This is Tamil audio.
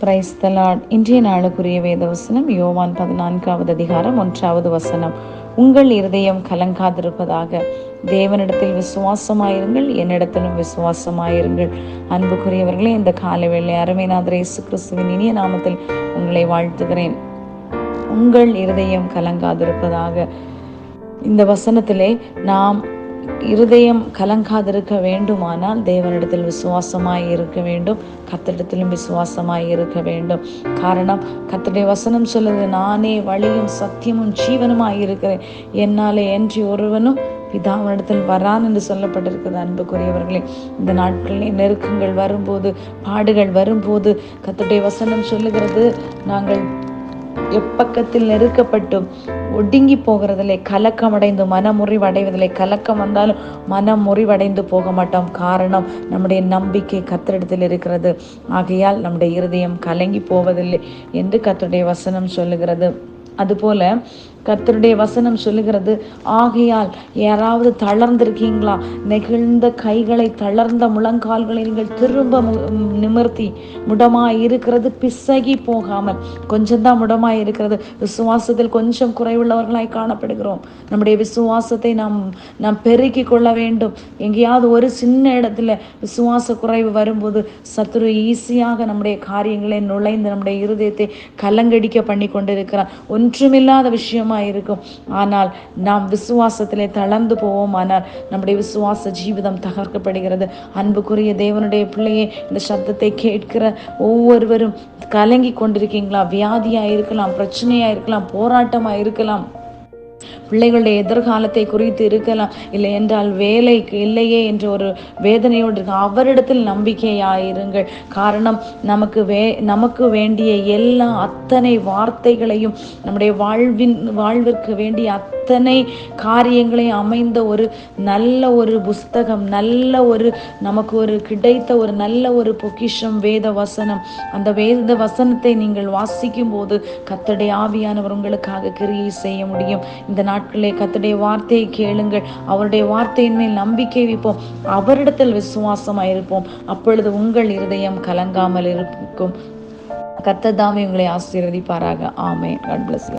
Praise the Lord. இன்றைய நாளுக்குரிய வேத வசனம் யோவான் 14வது அதிகாரம் 1வது வசனம். உங்கள் இருதயம் கலங்காதிருப்பதாக. தேவனிடத்தில் விசுவாசமாயிருங்கள், என்னிடத்திலும் விசுவாசமாயிருங்கள். அன்புக்குரியவர்களே, இந்த காலவேளை அருமைநாதர் இயேசு கிறிஸ்துவின் இனிய நாமத்தில் உங்களை வாழ்த்துகிறேன். உங்கள் இருதயம் கலங்காதிருப்பதாக. இந்த வசனத்திலே நாம் இருதயம் கலங்காதிருக்க வேண்டுமானால் தேவனிடத்தில் விசுவாசமாய் இருக்க வேண்டும், கர்த்தரிடத்திலும் விசுவாசமாய் இருக்க வேண்டும். காரணம், கர்த்தருடைய வசனம் சொல்லுது, நானே வழியும் சத்தியமும் ஜீவனுமாய் இருக்கிறேன், என்னாலே என்று ஒருவனும் பிதாவினிடத்தில் வரான் என்று சொல்லப்பட்டிருக்கிறது. அன்புக்குரியவர்களே, இந்த நாட்களில் நெருக்கங்கள் வரும்போது, பாடுகள் வரும்போது, கர்த்தருடைய வசனம் சொல்லுகிறது, நாங்கள் எப்பக்கத்தில் நெருக்கப்பட்டும் ஒடுங்கி போகிறதில்லை, கலக்கம் அடைந்து மனமுறிவடைவதில்லை. கலக்கம் வந்தாலும் மனம் முறிவடைந்து போக மாட்டோம். காரணம், நம்முடைய நம்பிக்கை கர்த்தரிடத்தில் இருக்கிறது. ஆகையால் நம்முடைய இருதயம் கலங்கி போவதில்லை என்று கர்த்தருடைய வசனம் சொல்லுகிறது. அதுபோல கர்த்தருடைய வசனம் சொல்லுகிறது, ஆகையால் யாராவது தளர்ந்திருக்கீங்களா? நெகிழ்ந்த கைகளை, தளர்ந்த முழங்கால்களை நீங்கள் திரும்ப நிமிர்த்தி, முடமாய் இருக்கிறது பிசகி போகாமல், கொஞ்சம்தான் முடமாய் இருக்கிறது, விசுவாசத்தில் கொஞ்சம் குறைவுள்ளவர்களாய் காணப்படுகிறோம். நம்முடைய விசுவாசத்தை நாம் பெருக்கி கொள்ள வேண்டும். எங்கேயாவது ஒரு சின்ன இடத்துல விசுவாச குறைவு வரும்போது சத்துரு ஈஸியாக நம்முடைய காரியங்களை நுழைந்து நம்முடைய இருதயத்தை கலங்கடிக்க பண்ணி கொண்டிருக்கிறார். ஒன்றுமில்லாத விஷயமா இருக்கும். ஆனால் நாம் விசுவாசத்திலே தளர்ந்து போவோம், ஆனால் நம்முடைய விசுவாச ஜீவிதம் தகர்க்கப்படுகிறது. அன்புக்குரிய தேவனுடைய பிள்ளையே, இந்த சத்தத்தை கேட்கிற ஒவ்வொருவரும் கலங்கி கொண்டிருக்கீங்களா? வியாதியா இருக்கலாம், பிரச்சனையா இருக்கலாம், போராட்டமா இருக்கலாம், பிள்ளைகளுடைய எதிர்காலத்தை குறித்து இருக்கலாம், இல்லை என்றால் வேலைக்கு இல்லையே என்ற ஒரு வேதனையோடு இருக்க, அவரிடத்தில் நம்பிக்கையாயிருங்கள். காரணம், நமக்கு வேண்டிய எல்லா அத்தனை வார்த்தைகளையும், நம்முடைய வாழ்விற்கு வேண்டிய அத்தனை காரியங்களையும் அமைந்த ஒரு நல்ல ஒரு புஸ்தகம், நமக்கு ஒரு கிடைத்த ஒரு நல்ல ஒரு பொக்கிஷம் வேத வசனம். அந்த வேத வசனத்தை நீங்கள் வாசிக்கும் போது கர்த்தருடைய ஆவியானவர் உங்களுக்காக கிரியை செய்ய முடியும். இந்த நாட்களே கர்த்தருடைய வார்த்தையை கேளுங்கள், அவருடைய வார்த்தையின் மேல் நம்பிக்கை வைப்போம், அவரிடத்தில் விசுவாசமாயிருப்போம். அப்பொழுது உங்கள் இருதயம் கலங்காமல் இருக்கும். கர்த்தர் தாமே உங்களை ஆசீர்வதிப்பாராக. ஆமென். God bless you.